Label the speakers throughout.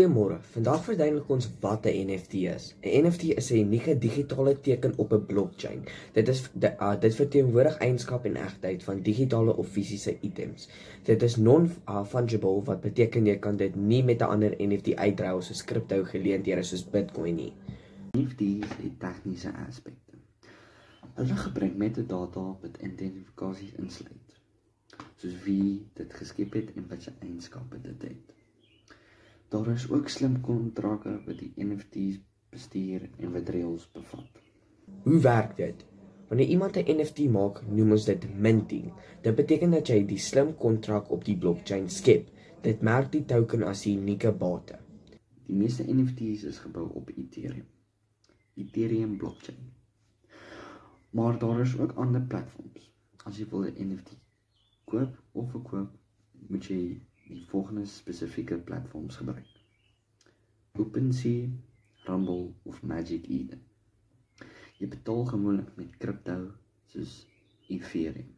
Speaker 1: Goeiemôre, vandag verduidelik ons wat 'n NFT is. 'n NFT is 'n unieke digitale teken op 'n blockchain. Dit verteenwoordig eienskap en egtheid van digitale of fisiese items. Dit is non-fungible, wat beteken jy kan dit nie met 'n ander NFT uitruil soos crypto geleenthede soos Bitcoin nie.
Speaker 2: NFT's het tegniese aspekte. Hulle gebruik metadata wat identifikasie insluit, soos wie dit geskep het en wat sy eienskappe dit het. Daar is ook slim kontrakte wat die NFT's bestuur en wat reëls bevat.
Speaker 1: Hoe werk dit? Wanneer iemand 'n NFT maak, noem ons dit minting. Dit beteken dat jy die slim kontrak op die blockchain skep. Dit merk die token as 'n unieke bate.
Speaker 2: Die meeste NFT's is gebou op Ethereum blockchain. Maar daar is ook ander platforms. As jy wil 'n NFT koop of verkoop, moet jy die volgende spesifieke platforms gebruik: OpenSea, Rumble of Magic Eden. Jy betaal gewoonlik met crypto soos Ethereum.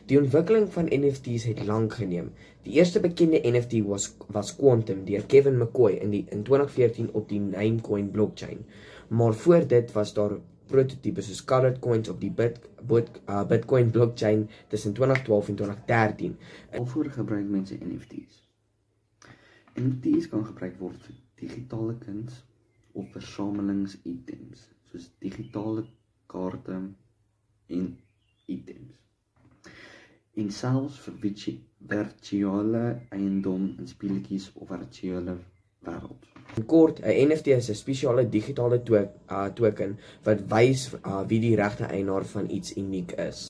Speaker 1: Die ontwikkeling van NFT's het lank geneem. Die eerste bekende NFT was Quantum deur Kevin McCoy in 2014 op die Namecoin blockchain. Maar voor dit was daar prototipes soos Colored Coins op die Bitcoin blockchain tussen 2012 en 2013.
Speaker 2: Waarvoor gebruik mense NFT's? NFT's kan gebruik word vir digitale kuns of versamelingsitems, soos digitale kaarte en items. En selfs vir virtuele eiendom in speletjies of virtuele wêreld.
Speaker 1: In kort, 'n NFT is 'n spesiale digitale token wat wys wie die regte eienaar van iets uniek is.